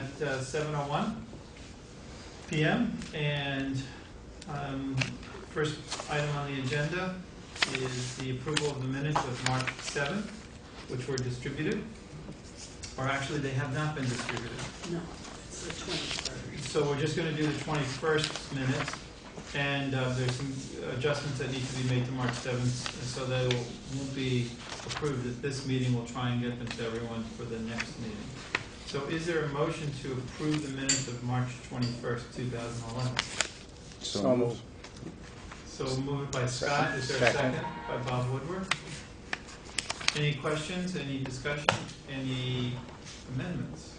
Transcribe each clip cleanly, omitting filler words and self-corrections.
at 7:01 p.m. And first item on the agenda is the approval of the minutes of March 7th, which were distributed. Or actually, they have not been distributed. No, it's the 23rd. So we're just going to do the 21st minutes. And there's some adjustments that need to be made to March 7th, so they won't be approved at this meeting. We'll try and get them to everyone for the next meeting. So is there a motion to approve the minutes of March 21st, 2011? So moved. So moved by Scott. Is there a second? By Bob Woodward. Any questions? Any discussion? Any amendments?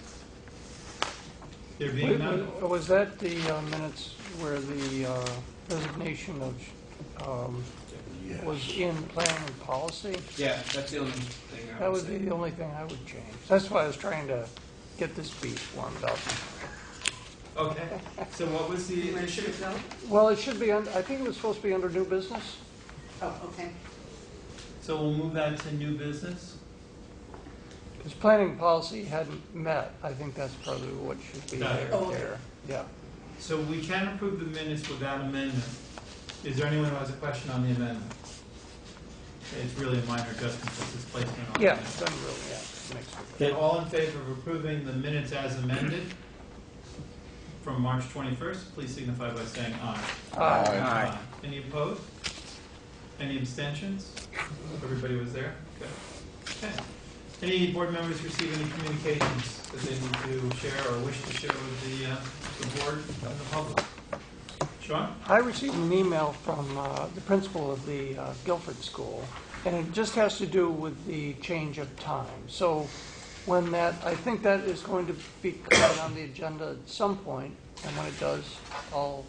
There being none. Was that the minutes where the resignation of was in planning and policy? Yeah, that's the only thing I That would would say. be the only thing I would change. That's why I was trying to get this beast warmed up. Okay. So what was the issue? Well, it should be, I think it was supposed to be under new business. Oh, okay. So we'll move that to new business. Because planning and policy hadn't met. I think that's probably what should be Got it. there. Oh, okay. Yeah. So we can approve the minutes without amendment. Is there anyone who has a question on the amendment? It's really a minor adjustment, just this placement on. Yeah, the it doesn't really, yeah, makes sense. Okay, all in favor of approving the minutes as amended from March 21st, please signify by saying aye. Aye. Any opposed? Any abstentions? Everybody was there? Okay. Okay. Any board members receive any communications that they need to share or wish to share with the board and the public? Sean? I received an email from the principal of the Guilford School, and it just has to do with the change of time. So when that, I think that is going to be coming on the agenda at some point, and when it does, I'll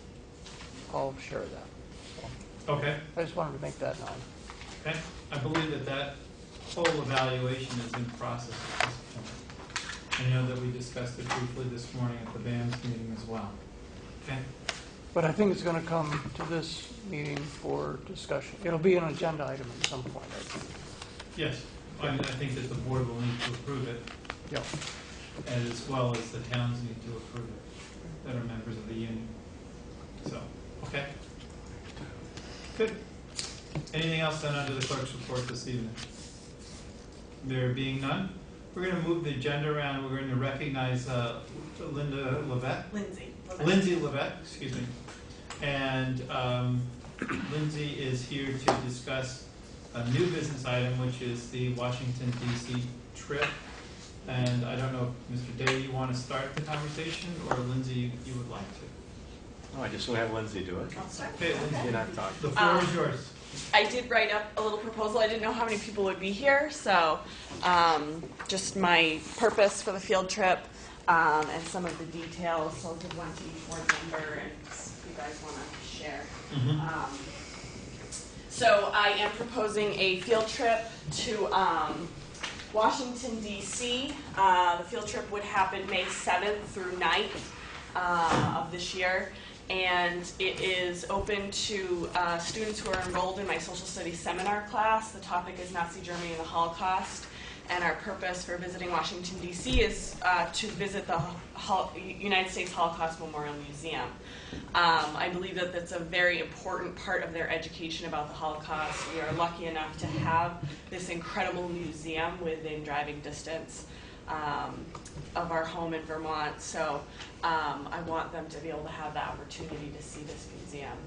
share that. So Okay. I just wanted to make that known. Okay. I believe that whole evaluation is in process at this point. I know that we discussed it briefly this morning at the BAMS meeting as well. Okay. But I think it's going to come to this meeting for discussion. It'll be an agenda item at some point, I think. Yes. I think that the board will need to approve it, Yep. as well as the towns need to approve it that are members of the union. So, okay. Good. Anything else then under the clerk's report this evening? There being none, we're going to move the agenda around. We're going to recognize Lindsay Levette, excuse me. And Lindsay is here to discuss a new business item, which is the Washington, D.C. trip. And I don't know if Mr. Day, you want to start the conversation, or Lindsay, you would like to? Oh, I just want to have Lindsay do it. I'll start. Okay, Lindsay, You're not talking. the floor is yours. I did write up a little proposal. I didn't know how many people would be here, so just my purpose for the field trip and some of the details. So I'll give one to each board member, and if you guys want to share. So I am proposing a field trip to Washington, D.C. The field trip would happen May 7th through 9th of this year. And it is open to students who are enrolled in my social studies seminar class. The topic is Nazi Germany and the Holocaust. And our purpose for visiting Washington, D.C. is to visit the United States Holocaust Memorial Museum. I believe that that's a very important part of their education about the Holocaust. We are lucky enough to have this incredible museum within driving distance of our home in Vermont. So I want them to be able to have the opportunity to see this museum.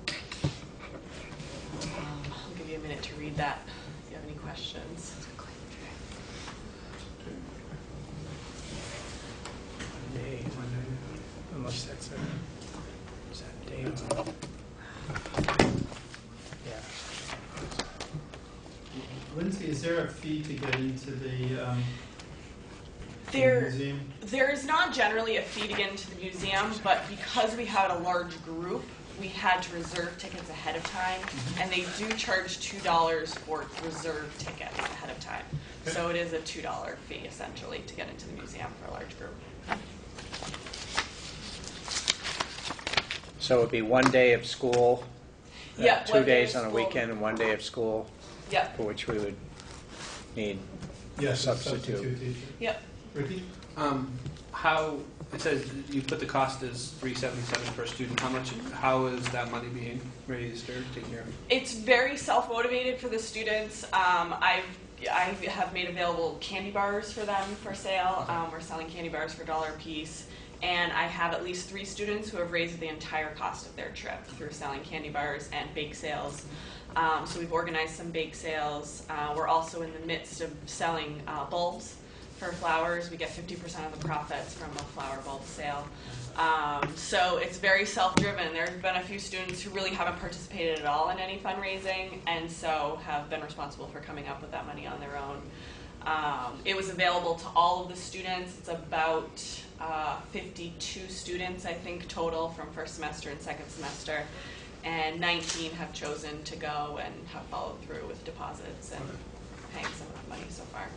I'll give you a minute to read that if you have any questions. Unless that's a, is that day? Yeah. Lindsay, is there a fee to get into the museum? There is not generally a fee to get into the museum, but because we had a large group, we had to reserve tickets ahead of time, and they do charge $2 for reserved tickets ahead of time. Okay. So it is a $2 fee, essentially, to get into the museum for a large group. So it would be 1 day of school, Yeah, 2 1 day days of on a school. weekend, and 1 day of school, Yep, for which we would need Yes, substitute. teacher. yep. Ricky? How It says you put the cost as $377 per student. How is that money being raised or taken care of? It's very self-motivated for the students. I have made available candy bars for them for sale. We're selling candy bars for $1 a piece. And I have at least 3 students who have raised the entire cost of their trip through selling candy bars and bake sales. So we've organized some bake sales. We're also in the midst of selling bulbs for flowers. We get 50% of the profits from a flower bulb sale. So it's very self-driven. There have been a few students who really haven't participated at all in any fundraising, and so have been responsible for coming up with that money on their own. It was available to all of the students. It's about 52 students, I think, total from first semester and second semester. And 19 have chosen to go and have followed through with deposits and paying some of the money so far.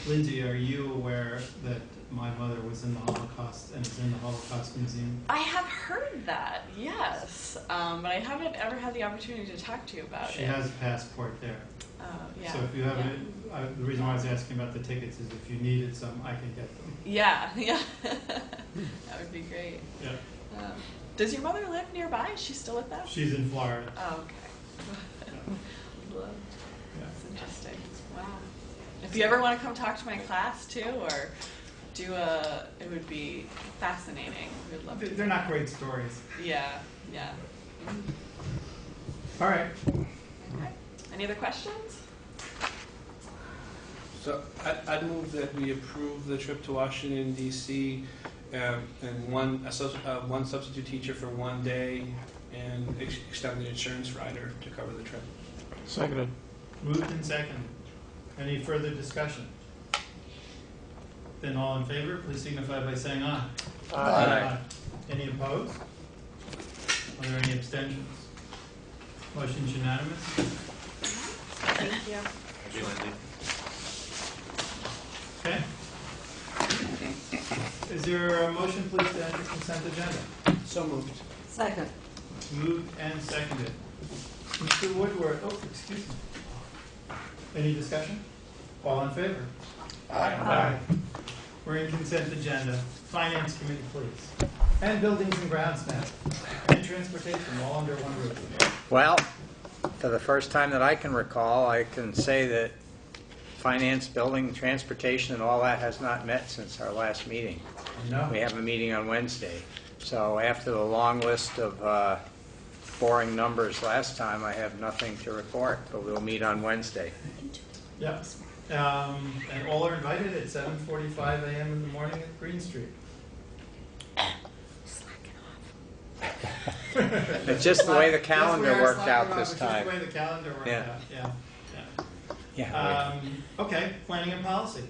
Lindsay, are you aware that my mother was in the Holocaust and is in the Holocaust Museum? I have heard that, yes, but I haven't ever had the opportunity to talk to you about She it. has a passport there. Yeah. So if you have it, the reason why I was asking about the tickets is if you needed some, I can get them. Yeah, that would be great. Yeah. Does your mother live nearby? Is she still with them? She's in Florida. Oh, okay. Yeah. That's interesting. Wow. If you ever want to come talk to my class too, or it would be fascinating. We would love to. They're not great stories. Yeah. All right. Okay. Any other questions? So I'd move that we approve the trip to Washington, D.C. And one substitute teacher for 1 day and extend the insurance rider to cover the trip. Seconded. Moved and seconded. Any further discussion? Then all in favor, please signify by saying aye. Aye. Any opposed? Are there any abstentions? Motion's unanimous. Thank you. Thank you, Lindsay. Okay. Is there a motion, please, to enter consent agenda? So moved. Second. Moved and seconded. Mr. Woodward, excuse me. Any discussion? All in favor? Aye. We're in consent agenda. Finance committee, please. And buildings and grounds now. And transportation, all under one roof. Well, for the first time that I can recall, I can say that finance, building, transportation, and all that has not met since our last meeting. No. We have a meeting on Wednesday. So after the long list of boring numbers last time, I have nothing to report, but we'll meet on Wednesday. Yep. And all are invited at 7:45 a.m. in the morning at Green Street. It's just the way the calendar Yes, we are worked slacking out off. this It's just time. the way the calendar worked Yeah. out. Yeah. Okay, planning and policy.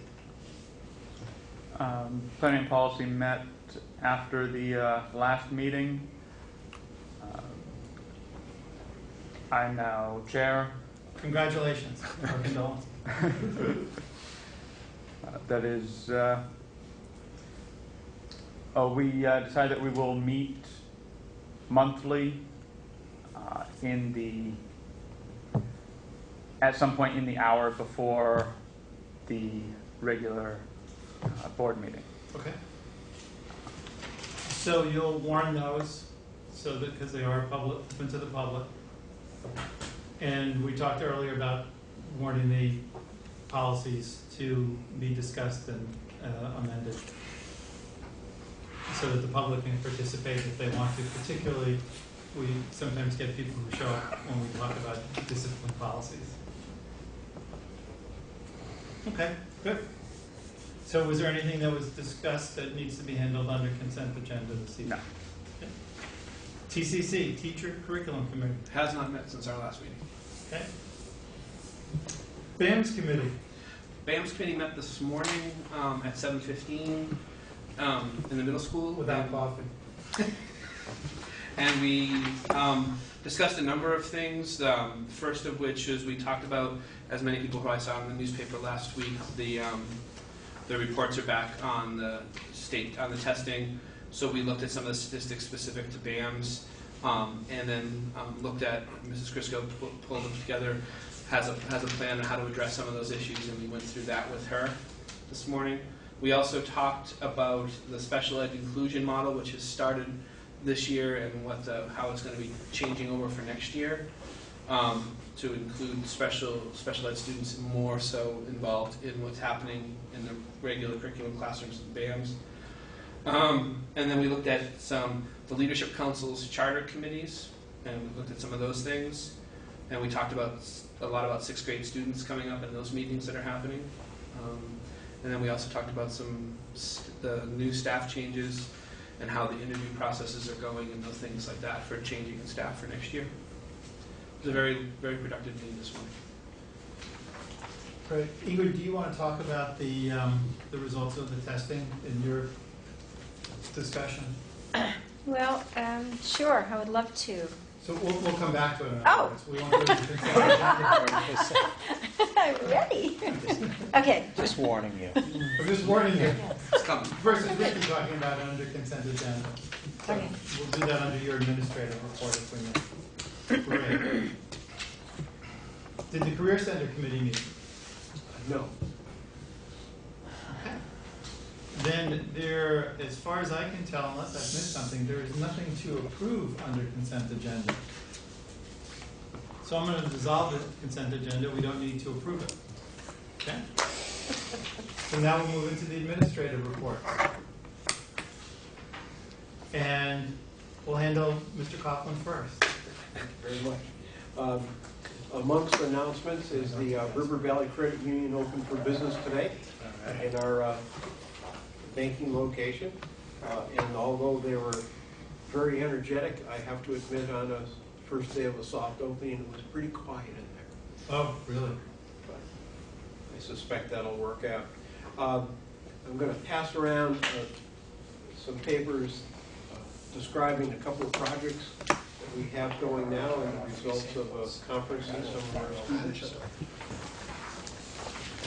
Planning and policy met after the last meeting. I'm now chair. Congratulations. Our condolences. That is, we decided that we will meet monthly at some point in the hour before the regular board meeting. Okay. So you'll warn those, so that because they are open to the public. And we talked earlier about warning the policies to be discussed and amended, so that the public can participate if they want to. Particularly, we sometimes get people who show up when we talk about discipline policies. Okay, good. So was there anything that was discussed that needs to be handled under consent agenda this evening? No. Okay. TCC, Teacher Curriculum Committee. Has not met since our last meeting. Okay. BAMS Committee. BAMS committee met this morning at 7:15 in the middle school. Without coffee. And we discussed a number of things. First of which is we talked about, as many people who I saw in the newspaper last week, the reports are back on the testing. So we looked at some of the statistics specific to BAMS, and then looked at, Mrs. Crisco pulled them together, has a plan on how to address some of those issues, and we went through that with her this morning. We also talked about the special ed inclusion model, which has started this year, and how it's going to be changing over for next year, to include special ed students more so involved in what's happening in the regular curriculum classrooms and BAMs. And then we looked at the leadership council's charter committees, and we looked at some of those things, and we talked a lot about 6th grade students coming up in those meetings that are happening. And then we also talked about the new staff changes and how the interview processes are going and those things like that for changing the staff for next year. It was a very, very productive meeting this morning. Great. Ingrid, do you want to talk about the results of the testing in your discussion? Well, sure, I would love to. So we'll come back to it. In Oh. we won't do it in the consent agenda. I'm ready. Okay. Just warning you. I'm just warning you. It's coming. Versus Ricky talking about it under consent agenda. So Okay. we'll do that under your administrative report if we may. Great. Did the Career Center Committee meet? No. Okay. Then there, as far as I can tell, unless I've missed something, there is nothing to approve under consent agenda. So I'm going to dissolve the consent agenda. We don't need to approve it. Okay? So now we'll move into the administrative report. And we'll handle Mr. Coughlin first. Thank you very much. Amongst announcements is the River Valley Credit Union open for business today in our banking location. And although they were very energetic, I have to admit on a first day of a soft opening, it was pretty quiet in there. Oh, really? But I suspect that'll work out. I'm going to pass around some papers describing a couple of projects that we have going now and the results of a conference that some of our students.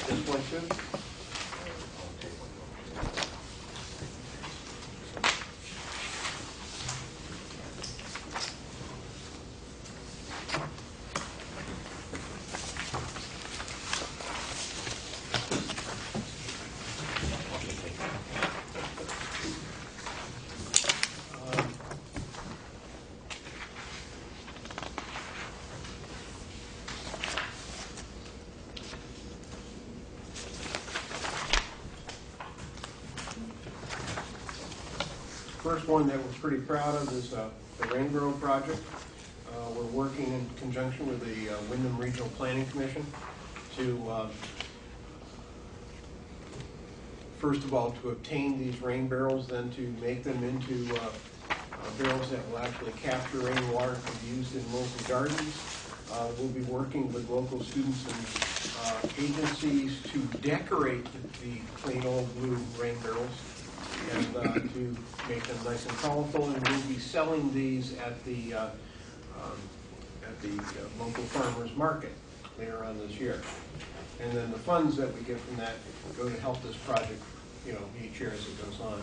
This one too. First one that we're pretty proud of is the Brattleboro project. We're working in conjunction with the Wyndham Regional Planning Commission to, first of all, to obtain these rain barrels, then to make them into barrels that will actually capture rainwater and be used in local gardens. We'll be working with local students and agencies to decorate the plain old blue rain barrels and to make them nice and colorful, and we'll be selling these at the local farmers market later on this year. And then the funds that we get from that go to help this project, each year as it goes on.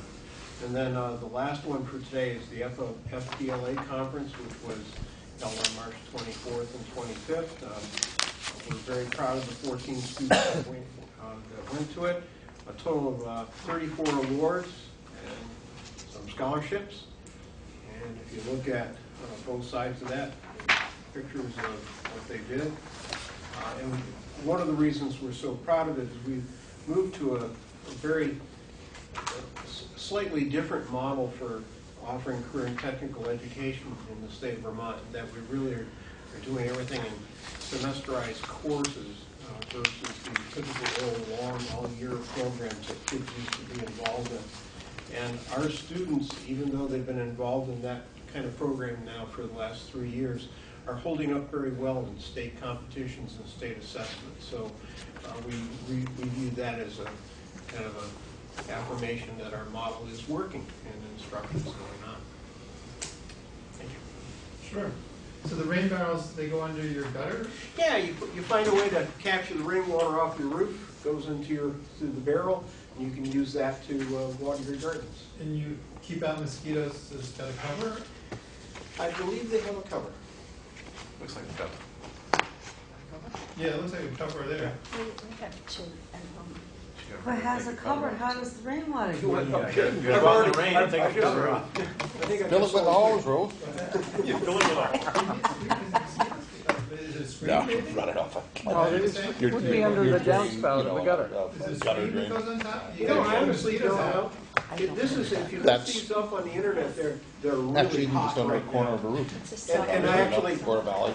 And then the last one for today is the Fbla Conference, which was held on March 24th and 25th. We're very proud of the 14 students that went to it. A total of 34 awards and some scholarships. And if you look at both sides of that, pictures of what they did. And one of the reasons we're so proud of it is we've moved to a very slightly different model for offering career and technical education in the state of Vermont, that we really are doing everything in semesterized courses versus the typical long, all-year programs that kids used to be involved in. And our students, even though they've been involved in that kind of program now for the last 3 years, are holding up very well in state competitions and state assessments. So we view that as a kind of an affirmation that our model is working and instruction is going on. Thank you. Sure. So the rain barrels, they go under your gutter? Yeah, you find a way to capture the rainwater off your roof, goes through the barrel, and you can use that to water your gardens. And you keep out mosquitoes, it's got a cover? I believe they have a cover. Looks like a cup. Yeah, it looks like a cover there. We have two at home. Sure. Well, it has a Take the cover, cover how does the rainwater You get want- in? Yeah, okay. you're I've gonna go in the already- rain and take I've the just- cover off. I think I Fill just it with saw hose, Ruth. Is it a screen No, paving? run it off. No, it would be under the downspout of the gutter. Is it Gutter screen that drain. goes on top? You know, I honestly Mosquitoes don't out. know. This is, if you look That's- these up on the internet, they're really Actually, even hot just under a right corner now. of a roof. It's a And I actually, Or a valley.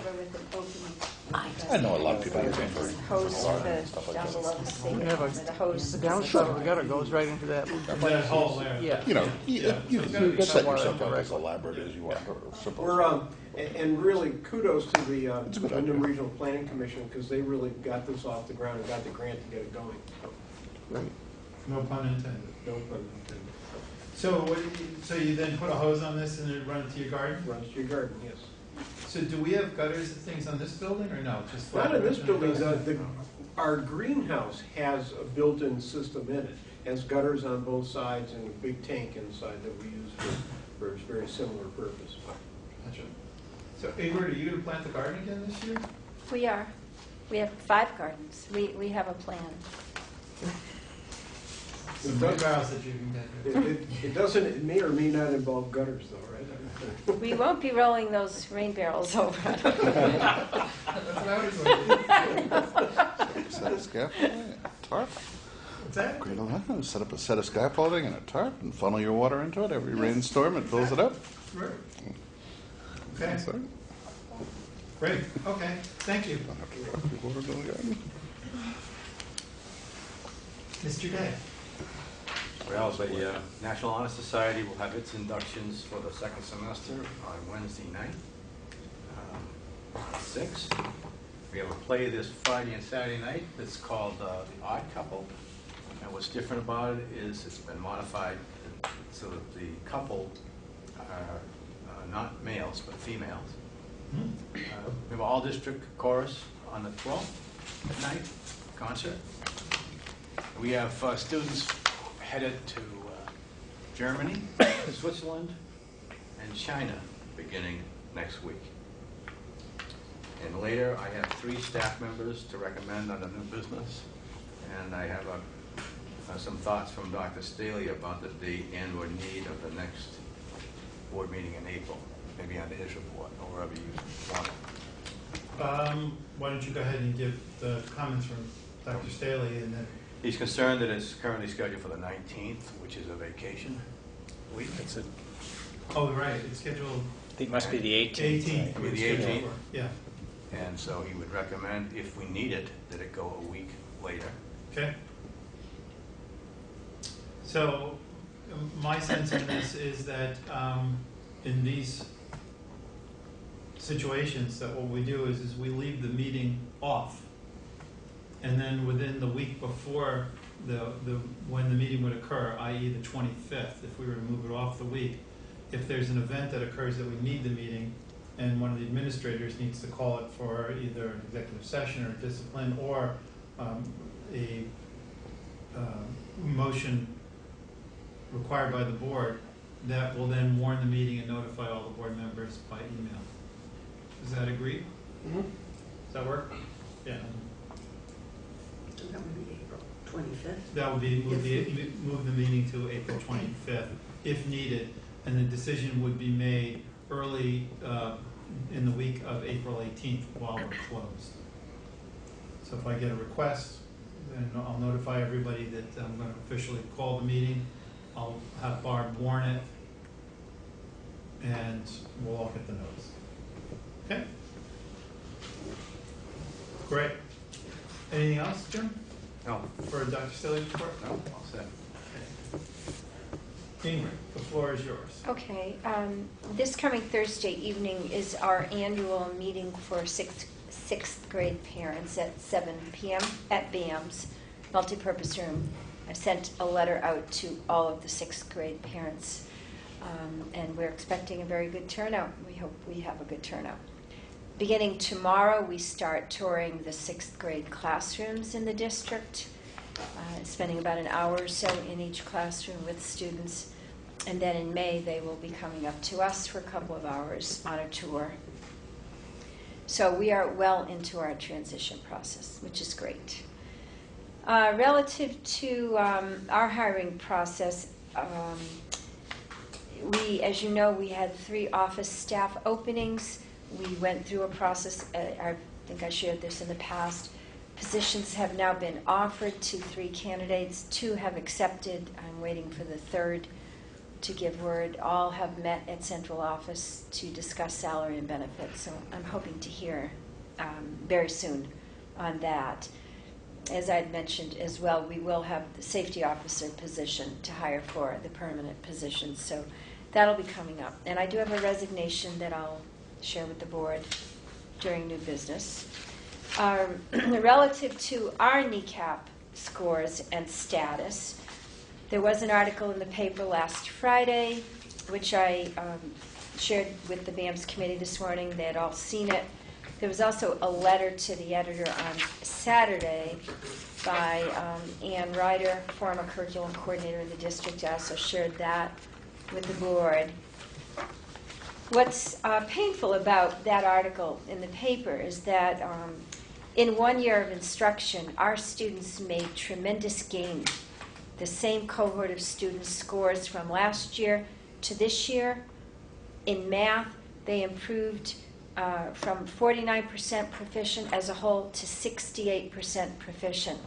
I know a lot of people who pay for hose for to and stuff like down that. below the sink, We have a- where the hose. The downspout of the gutter goes right into that. That hole there. Yeah. You know, Yeah. you So it's can gotta be set somewhere yourself up as directly. elaborate as you want, or simple. we're, and really kudos to the It's a good Wyndham idea. Regional Planning Commission, because they really got this off the ground and got the grant to get it going. Right. No pun intended. No pun intended. So what, so you then put a hose on this and then run it to your garden? Runs to your garden, yes. So do we have gutters and things on this building or no? Just Not in this flat building, roof? our greenhouse has a built-in system in it. Has gutters on both sides and a big tank inside that we use for a very similar purpose. Gotcha. So Ingrid, are you gonna plant the garden again this year? We are. We have 5 gardens. We have a plan. Some big barrels that you can get. It doesn't, it may or may not involve gutters though, right? We won't be rolling those rain barrels over. That's what I was wondering. Set a scaffolding, a tarp. What's that? Great, set up a set of scaffolding and a tarp and funnel your water into it. Every rainstorm, it fills it up. Right. Okay, That's it. great, okay, thank you. Don't have to drop your water in the garden. Mr. Day? Well, the National Honor Society will have its inductions for the second semester on Wednesday night, 6. We have a play this Friday and Saturday night that's called The Odd Couple. And what's different about it is it's been modified so that the couple are not males but females. We have an all-district chorus on the 12th at night, concert. We have students headed to Germany, Switzerland, and China beginning next week. And later, I have 3 staff members to recommend on the new business. And I have some thoughts from Dr. Staley about the date and or need of the next board meeting in April, maybe on his report, or wherever you want it. Why don't you go ahead and give the comments from Dr. Staley and then. He's concerned that it's currently scheduled for the 19th, which is a vacation week. It's a, Oh, right, it's scheduled it must be the 18th. 18th. Maybe it's the scheduled 18th? for, Yeah, And so he would recommend, if we need it, that it go a week later. okay. So, my sense on this is that in these situations, that what we do is we leave the meeting off. And then within the week before when the meeting would occur, i.e. the 25th, if we were to move it off the week, if there's an event that occurs that we need the meeting, and one of the administrators needs to call it for either an executive session or discipline, or a motion required by the board, that will then warn the meeting and notify all the board members by email. Does that agree? Mhm. Does that work? Yeah. So that would be April 25th. That would be, move the meeting to April 25th, if needed, and the decision would be made early in the week of April 18th while we're closed. So if I get a request, then I'll notify everybody that I'm going to officially call the meeting. I'll have Barb warn it, and we'll all get the notice. Okay? Great. Anything else, Jim? No, For Dr. Staley's report? no, all set. Ingrid, the floor is yours. Okay, this coming Thursday evening is our annual meeting for sixth grade parents at 7 p.m. at BAM's multipurpose room. I've sent a letter out to all of the 6th grade parents, and we're expecting a very good turnout. We hope we have a good turnout. Beginning tomorrow, we start touring the 6th grade classrooms in the district, spending about an hour or so in each classroom with students. And then in May, they will be coming up to us for a couple of hours on a tour. So we are well into our transition process, which is great. Relative to our hiring process, as you know, we had 3 office staff openings. We went through a process, I think I shared this in the past. Positions have now been offered to 3 candidates. 2 have accepted. I'm waiting for the 3rd to give word. All have met at central office to discuss salary and benefits. So I'm hoping to hear very soon on that. As I had mentioned as well, we will have the safety officer position to hire for the permanent position. So that'll be coming up. And I do have a resignation that I'll share with the board during new business. Relative to our NECAP scores and status, there was an article in the paper last Friday, which I shared with the BAMS committee this morning. They had all seen it. There was also a letter to the editor on Saturday by Ann Ryder, former curriculum coordinator in the district. I also shared that with the board. What's painful about that article in the paper is that in 1 year of instruction, our students made tremendous gains. The same cohort of students scores from last year to this year. In math, they improved from 49% proficient as a whole to 68% proficient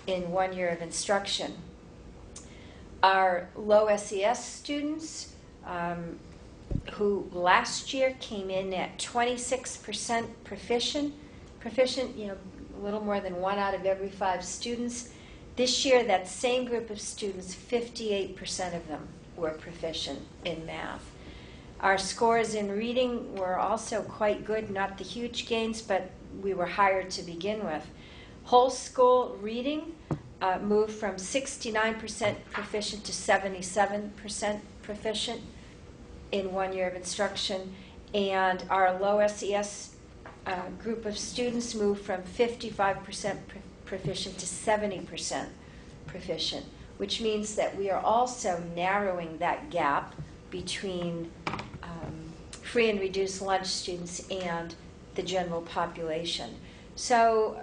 in 1 year of instruction. Our low SES students, who last year came in at 26% proficient, a little more than 1 out of every 5 students. This year, that same group of students, 58% of them were proficient in math. Our scores in reading were also quite good, not the huge gains, but we were higher to begin with. Whole school reading moved from 69% proficient to 77% proficient in 1 year of instruction, and our low SES group of students moved from 55% proficient to 70% proficient, which means that we are also narrowing that gap between free and reduced lunch students and the general population. So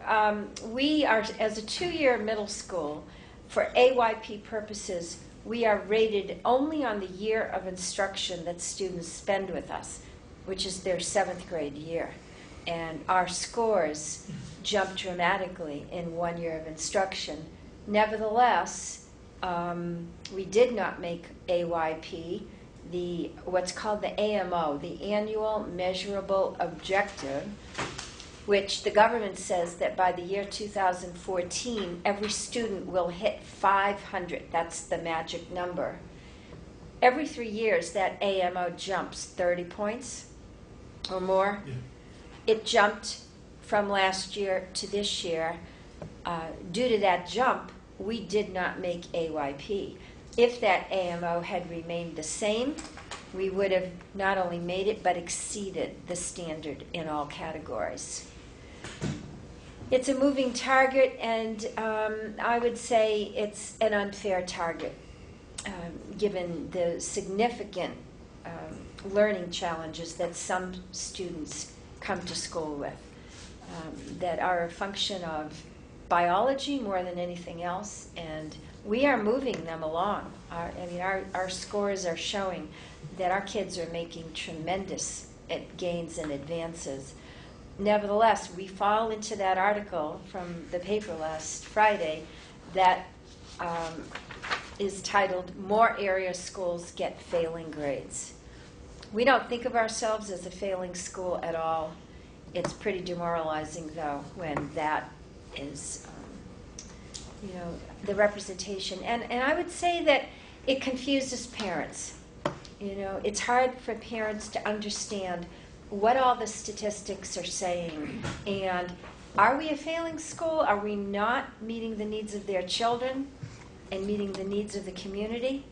we are, as a 2-year middle school, for AYP purposes, we are rated only on the year of instruction that students spend with us, which is their 7th grade year. And our scores jumped dramatically in 1 year of instruction. Nevertheless, we did not make AYP, what's called the AMO, the Annual Measurable Objective, which the government says that by the year 2014, every student will hit 500. That's the magic number. Every 3 years, that AMO jumps 30 points or more. Yeah. It jumped from last year to this year. Due to that jump, we did not make AYP. If that AMO had remained the same, we would have not only made it, but exceeded the standard in all categories. It's a moving target, and I would say it's an unfair target, given the significant learning challenges that some students come to school with, that are a function of biology more than anything else, and we are moving them along. Our scores are showing that our kids are making tremendous gains and advances. Nevertheless, we fall into that article from the paper last Friday that is titled, "More Area Schools Get Failing Grades." We don't think of ourselves as a failing school at all. It's pretty demoralizing, though, when that is the representation. And I would say that it confuses parents. It's hard for parents to understand what all the statistics are saying. And are we a failing school? Are we not meeting the needs of their children and meeting the needs of the community?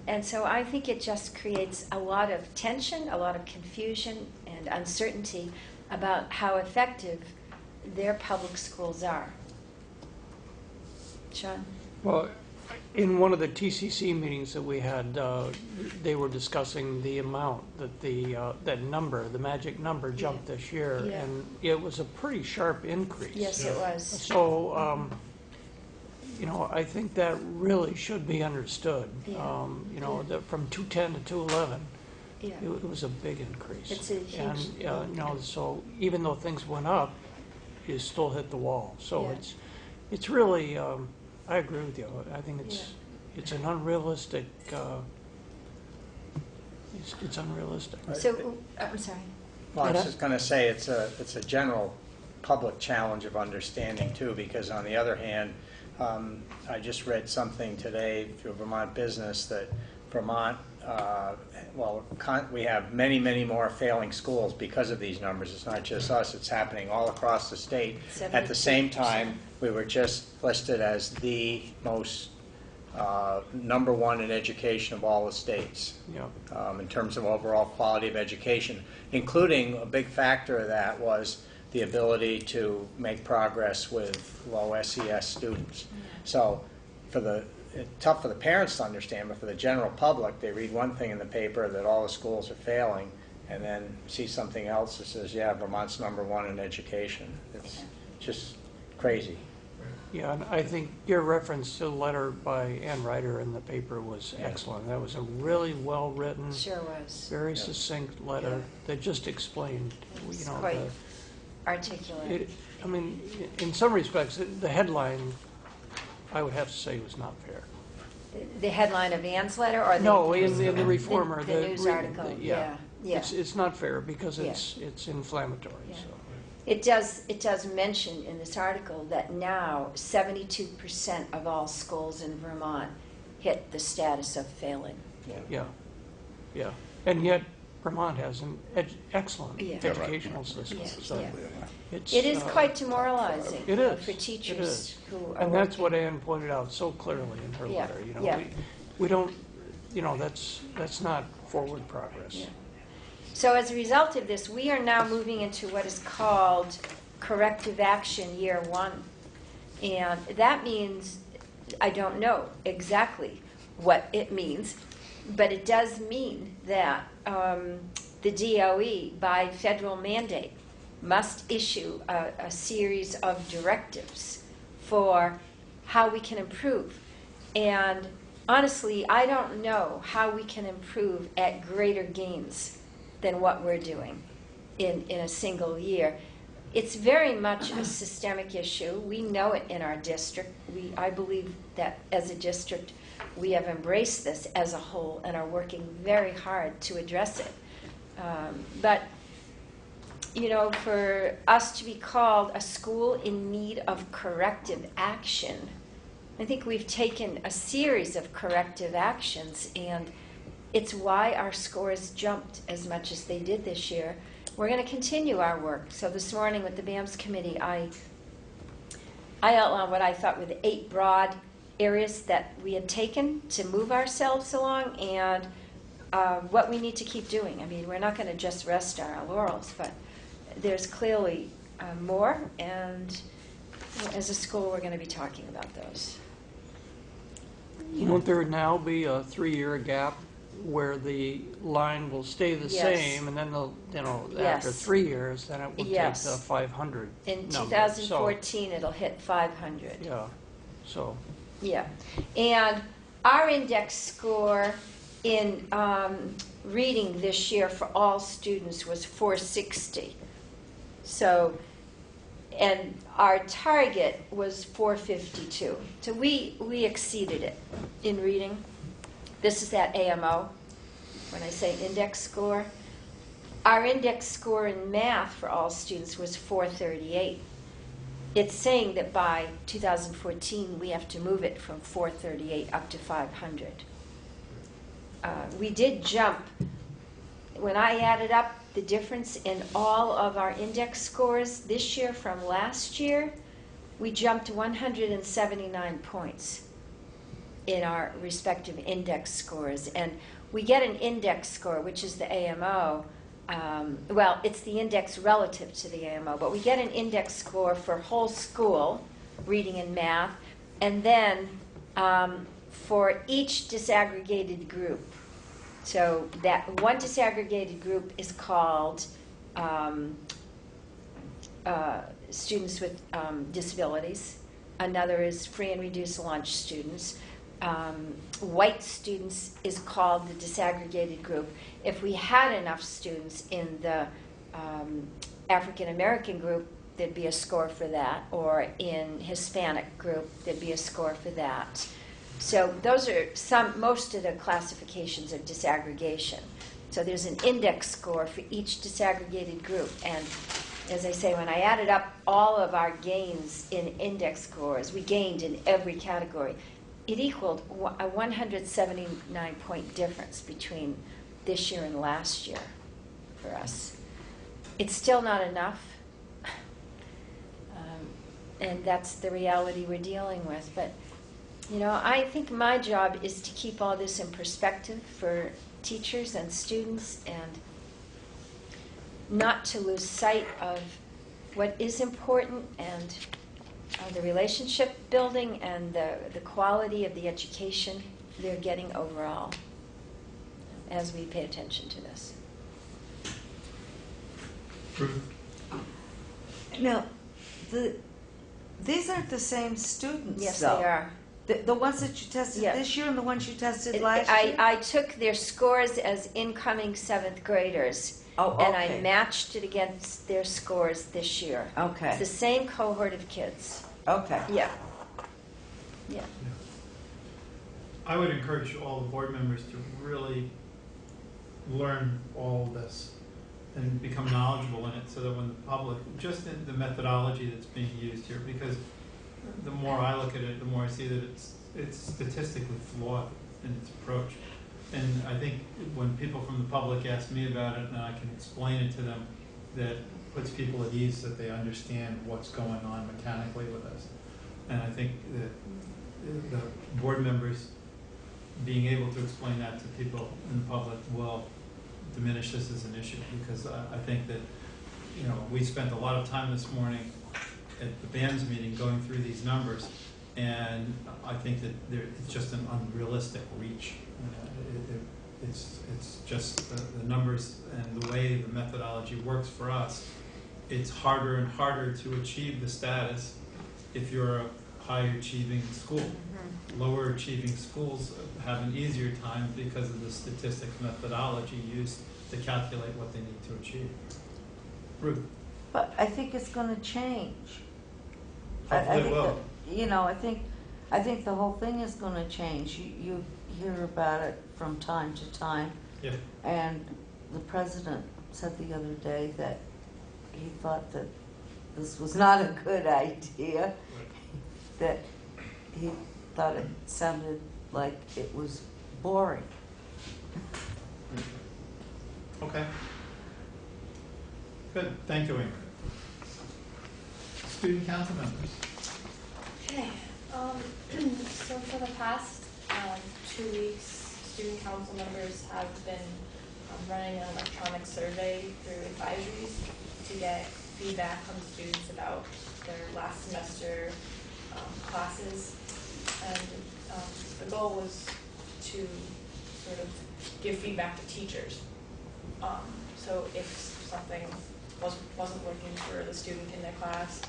And so I think it just creates a lot of tension, a lot of confusion and uncertainty about how effective their public schools are. Sean? Well, in one of the TCC meetings that we had, they were discussing the amount that that number, the magic number, jumped this year, Yeah. and it was a pretty sharp increase. Yes, it was. So you know, I think that really should be understood. Yeah. You know, that from 210 to 211, Yeah. it was a big increase. It's a huge And, you know, so even though things went up, you still hit the wall. So Yeah. it's really, I agree with you. I think it's an unrealistic, it's unrealistic. So, I'm sorry. Well, I was just going to say, it's a general public challenge of understanding too, because on the other hand, I just read something today through Vermont Business that Vermont, we have many, many more failing schools because of these numbers. It's not just us, it's happening all across the state. At the same time, we were just listed as the most number one in education of all the states. Yeah. In terms of overall quality of education, including a big factor of that was the ability to make progress with low SES students. So it's tough for the parents to understand, but for the general public, they read one thing in the paper that all the schools are failing, and then see something else that says, yeah, Vermont's number one in education. It's just crazy. Yeah, and I think your reference to the letter by Ann Ryder in the paper was excellent. That was a really well-written, Sure was. very succinct letter that just explained, you know, Quite articulate. I mean, in some respects, the headline, I would have to say, was not fair. The headline of Ann's letter, or the No, in the Reformer. the news article? Yeah. Yeah. It's not fair because it's inflammatory, Yeah. so. It does mention in this article that now 72% of all schools in Vermont hit the status of failing. Yeah, yeah. And yet Vermont has an excellent Yeah. educational system, Yeah, so yeah. it's. It is quite demoralizing It is. for teachers It is. who are And that's what working. Ann pointed out so clearly in her Yeah, letter, you know. yeah. We don't, you know, that's not forward progress. Yeah. So as a result of this, we are now moving into what is called corrective action year one. And that means, I don't know exactly what it means, but it does mean that the DOE, by federal mandate, must issue a series of directives for how we can improve. And honestly, I don't know how we can improve at greater gains than what we're doing in a single year. It's very much a systemic issue. We know it in our district. I believe that as a district, we have embraced this as a whole and are working very hard to address it. But, you know, for us to be called a school in need of corrective action, I think we've taken a series of corrective actions, and it's why our scores jumped as much as they did this year. We're going to continue our work. So this morning with the BAMS committee, I outlined what I thought were the 8 broad areas that we had taken to move ourselves along, and what we need to keep doing. I mean, we're not going to just rest on our laurels, but there's clearly more, and as a school, we're going to be talking about those. Won't there now be a 3-year gap where the line will stay the Yes. same, and then they'll, you know, after Yes. 3 years, then it will take Yes. the 500 In number. 2014, it'll hit 500. So, yeah, so, Yeah, and our index score in reading this year for all students was 460. So, and our target was 452. So we exceeded it in reading. This is that AMO, when I say index score. Our index score in math for all students was 438. It's saying that by 2014, we have to move it from 438 up to 500. We did jump. When I added up the difference in all of our index scores this year from last year, we jumped 179 points in our respective index scores. And we get an index score, which is the AMO. Well, it's the index relative to the AMO, but we get an index score for whole school, reading and math, and then for each disaggregated group. So that one disaggregated group is called students with disabilities. Another is free and reduced lunch students. White students is called the disaggregated group. If we had enough students in the African American group, there'd be a score for that, or in Hispanic group, there'd be a score for that. So those are most of the classifications of disaggregation. So there's an index score for each disaggregated group. And as I say, when I added up all of our gains in index scores, we gained in every category. It equaled a 179-point difference between this year and last year for us. It's still not enough, and that's the reality we're dealing with. But, you know, I think my job is to keep all this in perspective for teachers and students, and not to lose sight of what is important, and the relationship building and the quality of the education they're getting overall as we pay attention to this. Now, these aren't the same students, Yes, though. they are. The ones that you tested Yeah. this year and the ones you tested last year? I took their scores as incoming 7th graders, Oh, and okay. I matched it against their scores this year. Okay. It's the same cohort of kids. Okay. Yeah. Yeah. I would encourage all the board members to really learn all this and become knowledgeable in it, so that when the public, just in the methodology that's being used here, because the more I look at it, the more I see that it's statistically flawed in its approach. And I think when people from the public ask me about it and I can explain it to them, that puts people at ease, that they understand what's going on mechanically with us. And I think that the board members being able to explain that to people in the public will diminish this as an issue, because I think that, you know, we spent a lot of time this morning at the band's meeting going through these numbers, and I think that it's just an unrealistic reach. It's just the numbers and the way the methodology works for us. It's harder and harder to achieve the status if you're a high achieving school. Lower achieving schools have an easier time because of the statistics methodology used to calculate what they need to achieve. Ruth? But I think it's going to change. Hopefully it think will. that, you know, I think the whole thing is going to change. You hear about it from time to time. Yeah. And the president said the other day that he thought that this was not a good idea, that he thought it sounded like it was boring. Okay. Good, thank you, Ingrid. Student council members. Okay, so for the past 2 weeks, student council members have been running an electronic survey through advisories to get feedback from students about their last semester classes. And the goal was to sort of give feedback to teachers. So if something wasn't working for the student in their class,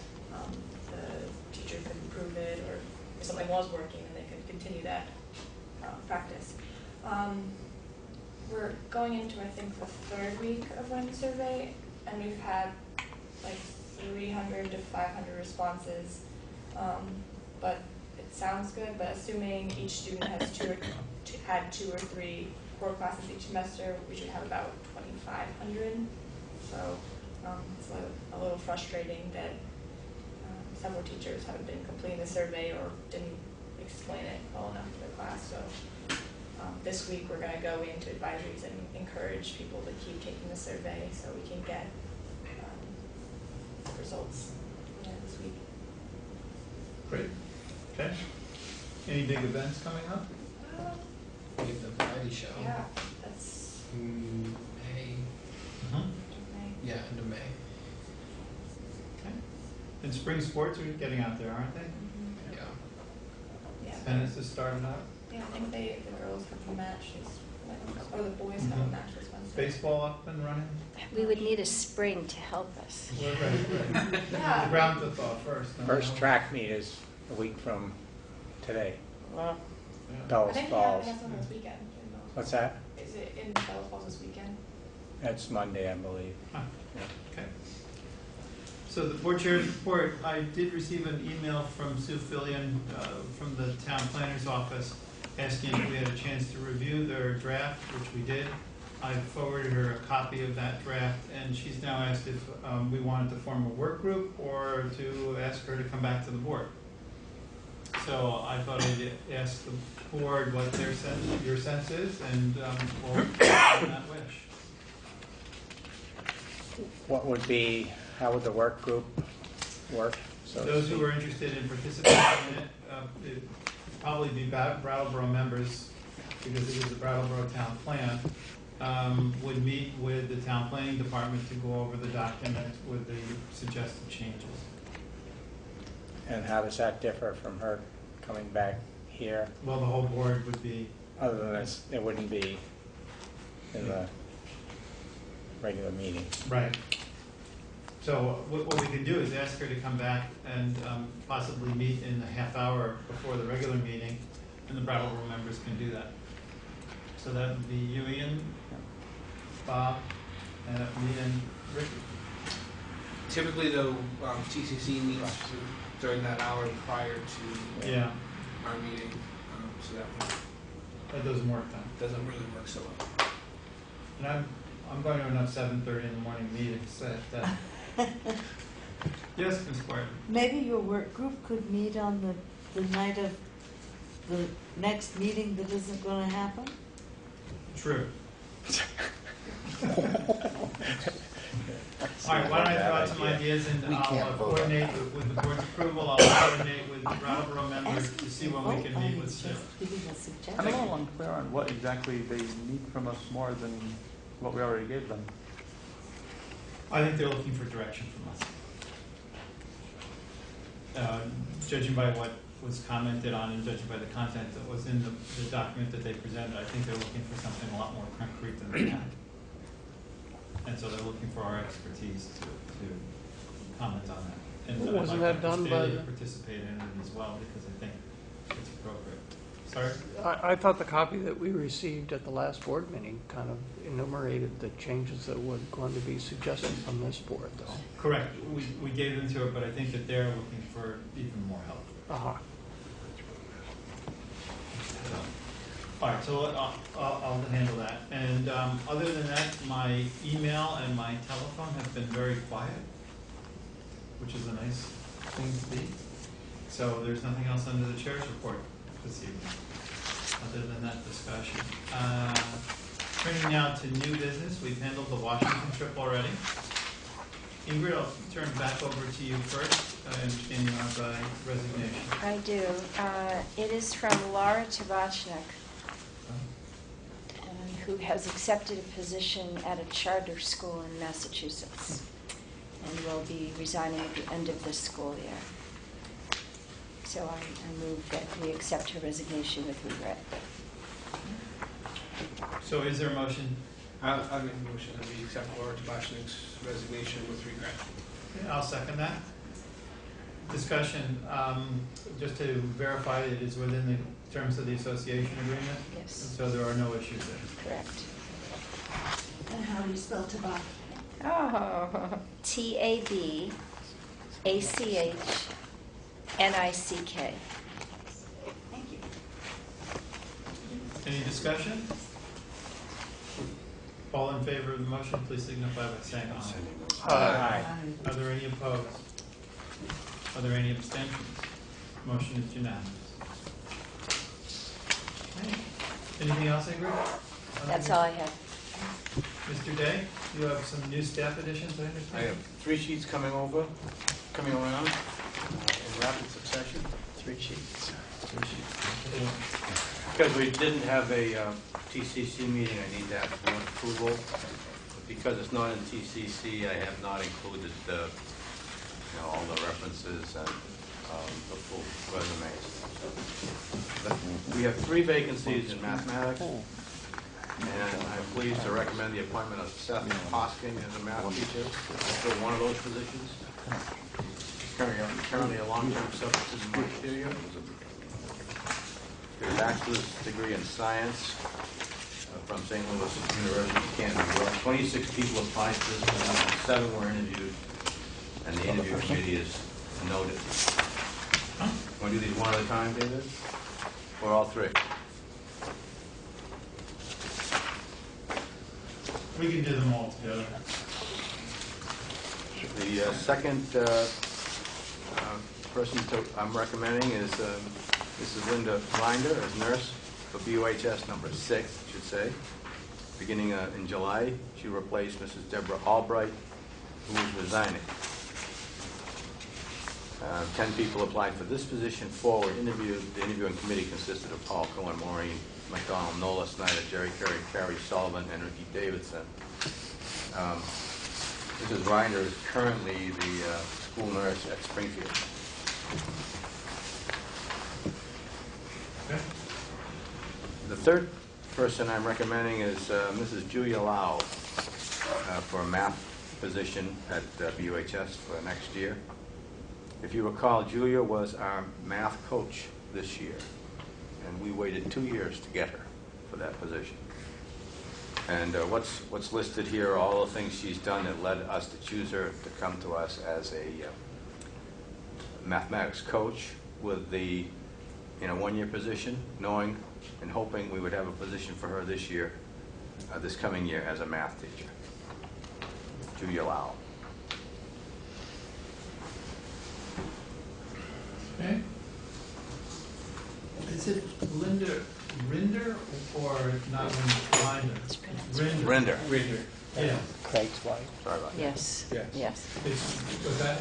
the teacher could improve it, or if something was working, then they could continue that practice. We're going into, I think, the 3rd week of running the survey, and we've had like 300 to 500 responses. But it sounds good, but assuming each student has had 2 or 3 core classes each semester, we should have about 2,500. So it's a little frustrating that several teachers haven't been completing the survey or didn't explain it well enough to their class. So this week we're going to go into advisories and encourage people to keep taking the survey so we can get results this week. Great. Okay. Any big events coming up? We have the variety show. Yeah, that's May. May. Yeah, end of May. Okay. And spring sports are getting out there, aren't they? Mm-hmm. Yeah. Yeah. Tennis has started out. Yeah, I think the girls have a match or the boys have a match this Wednesday. Baseball up and running? We would need a spring to help us. Right. Yeah. The ground to thaw first. no? First track meet is a week from today, Well, I Bellas think Falls. we have one this weekend. In Bellas What's Falls. that? Is it in Bellas Falls this weekend? That's Monday, I believe. Huh. Okay. So the board chair's report, I did receive an email from Sue Fillion from the town planner's office asking if we had a chance to review their draft, which we did. I forwarded her a copy of that draft, and she's now asked if we wanted to form a work group or to ask her to come back to the board. So I thought I'd ask the board what their sense, your sense is, and we'll act on that wish. What would be, how would the work group work? So to Those who speak? are interested in participating in it, it'd probably be Brattleboro members, because it is the Brattleboro town plan, would meet with the town planning department to go over the document with the suggested changes. And how does that differ from her coming back here? Well, the whole board would be, Other than this, it wouldn't be in the regular meeting. right. So what we can do is ask her to come back and possibly meet in a half hour before the regular meeting, and the Brattleboro members can do that. So that would be you, Ian, Bob, and me and Ricky. Typically, though, TCC meets during that hour prior to Yeah, our meeting, so that that doesn't work then. doesn't really work so well. And I'm going to enough 7:30 in the morning meetings that, yes, Ms. Gordon. maybe your work group could meet on the night of the next meeting that isn't gonna happen? True. All right, why don't I throw out some ideas and We I'll can't vote on coordinate that. with the board's approval, I'll coordinate with the Brattleboro members to see when we can meet with Sue. Giving a I'm a suggestion. little unclear on what exactly they need from us more than what we already gave them. I think they're looking for direction from us. Judging by what was commented on and judging by the content that was in the document that they presented, I think they're looking for something a lot more concrete than they had. And so they're looking for our expertise to comment on that. And I'd Wasn't like that done by to the- participate in it as well, because I think it's appropriate. Sorry? I thought the copy that we received at the last board meeting kind of enumerated the changes that were going to be suggested from this board, though. Correct. We gave them to her, but I think that they're looking for even more help. Uh-huh. So, all right, so I'll handle that. And other than that, my email and my telephone have been very quiet, which is a nice thing to be. So there's nothing else under the chair's report this evening, other than that discussion. Turning now to new business, we've handled the Washington trip already. Ingrid, I'll turn back over to you first. I understand you have a resignation. I do. It is from Laura Tabachnik, who has accepted a position at a charter school in Massachusetts and will be resigning at the end of this school year. So I move that we accept her resignation with regret. So is there a motion? I make a motion that we accept Laura Tabachnik's resignation with regret. I'll second that. Discussion, just to verify it is within the terms of the association agreement? Yes, So there are no issues there. correct. And how do you spell tobacco? Oh, Tabachnik. Thank you. Any discussion? All in favor of the motion, please signify by saying aye. Aye. Are there any opposed? Are there any abstentions? Motion is unanimous. Okay. Anything else, Ingrid? That's all I have. Mr. Day, you have some new staff additions, I I understand? have 3 sheets coming around in rapid succession. 3 sheets. Because we didn't have a TCC meeting, I need that board approval. Because it's not in TCC, I have not included all the references and the full resumes. But we have 3 vacancies in mathematics, and I'm pleased to recommend the appointment of Seth Hosking as a math teacher. Still one of those positions. currently a long-term substitute in March period. There's a bachelor's degree in science from St. Louis University, Canada. 26 people applied for this position, 7 were interviewed, and the interview committee is noted. Want to do these one at a time, David? Or all 3? We can do them all together. The second person I'm recommending is Mrs. Linda Binder as nurse for BUHS number 6, I should say. Beginning in July, she replaced Mrs. Deborah Albright, who was resigning. 10 people applied for this position. 4 were interviewed. The interviewing committee consisted of Paul Cohen, Maureen McDonald, Nola Snyder, Jerry Curry, Carrie Sullivan, and Ricky Davidson. Mrs. Reiner is currently the school nurse at Springfield. Okay. The third person I'm recommending is Mrs. Julia Lau for a math position at BUHS for next year. If you recall, Julia was our math coach this year, and we waited 2 years to get her for that position. And what's listed here are all the things she's done that led us to choose her to come to us as a mathematics coach with the 1-year position, knowing and hoping we would have a position for her this year, this coming year, as a math teacher. Julia Lau. Okay. Is it Linda Rinder or not Rinder? Rinder. Rinder. Yeah. Craig's wife. Sorry about that. Yes, Yes. yes. Was that?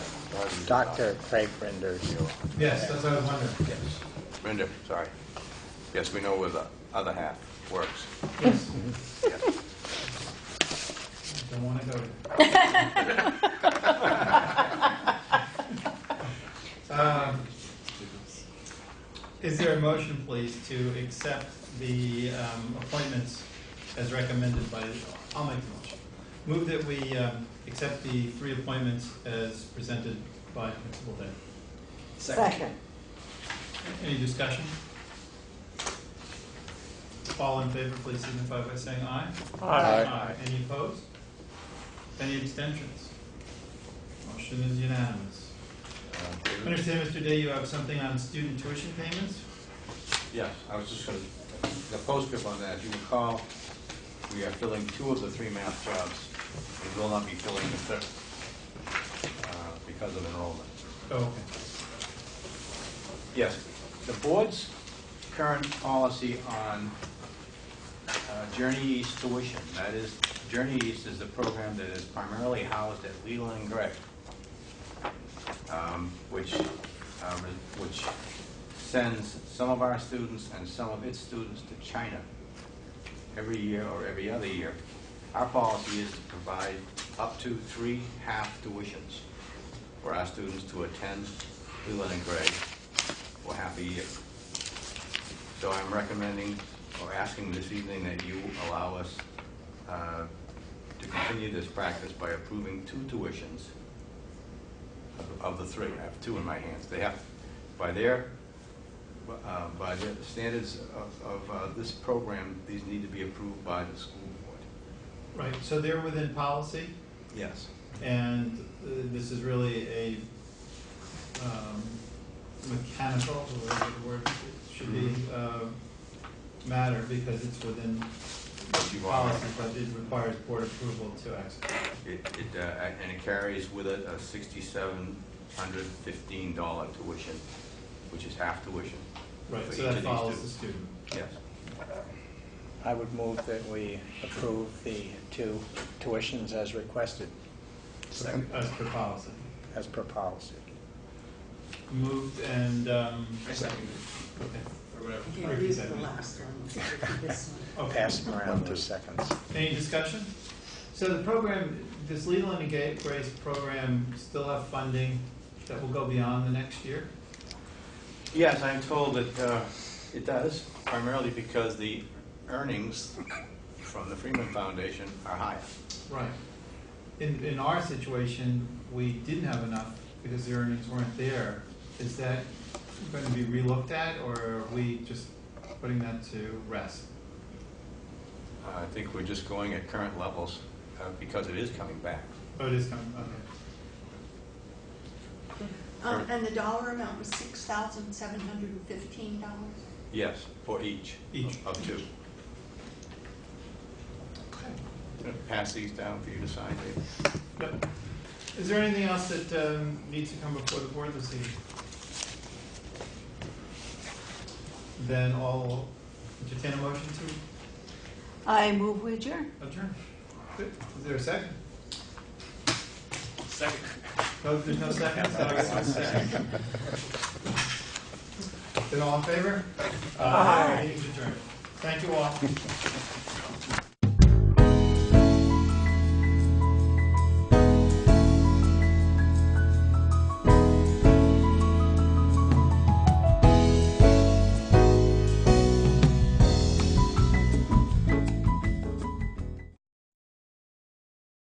Dr. Craig Rinders. Yes, that's what I was wondering. Yes. Rinder, sorry. Yes, we know where the other half works. Yes. Yes. I don't want to go there. Is there a motion, please, to accept the appointments as recommended by, I'll make the motion. Move that we accept the 3 appointments as presented by Principal Day. Second. Any discussion? All in favor, please signify by saying aye. Aye. Any opposed? Any abstentions? Motion is unanimous. I understand, Mr. Day, you have something on student tuition payments? Yes, I was just going to, the postscript on that, if you recall, we are filling 2 of the 3 math jobs. We will not be filling the 3rd because of enrollment. Oh, okay. Yes, the board's current policy on Journey East tuition, that is, Journey East is the program that is primarily housed at Leland and Gray, which sends some of our students and some of its students to China every year or every other year. Our policy is to provide up to 3 half tuitions for our students to attend Leland and Gray for half a year. So I'm recommending or asking this evening that you allow us to continue this practice by approving 2 tuitions of the 3. I have 2 in my hands. They have, by the standards of this program, these need to be approved by the school board. Right, so they're within policy, Yes. and this is really a mechanical, or whatever the word should be, matter, because it's within policy, but it requires board approval to execute. And it carries with it a $6,715 tuition, which is half tuition. Right, for so each that of these follows the students. student. Yes. I would move that we approve the 2 tuitions as requested, As per policy. as per policy. Moved and, I second okay. or whatever. You use the last one, this one. Okay. Pass them around 2 seconds. Any discussion? So the program, this Leland and Grace program still have funding that will go beyond the next year? Yes, I'm told that it does, primarily because the earnings from the Freeman Foundation are higher. Right. In our situation, we didn't have enough because the earnings weren't there, is that going to be relooked at, or are we just putting that to rest? I think we're just going at current levels because it is coming back. Oh, it is coming, okay. And the dollar amount was $6,715? Yes, for each. Each. Of two. Okay. Pass these down for you to sign, David. Yep. Is there anything else that needs to come before the board this evening? Then I'll entertain a motion to I move we adjourn. adjourn. Good. Is there a second? Second. No, there's no second, so I guess it's a second. Then all in favor? Aye. Meeting's adjourned. Thank you all.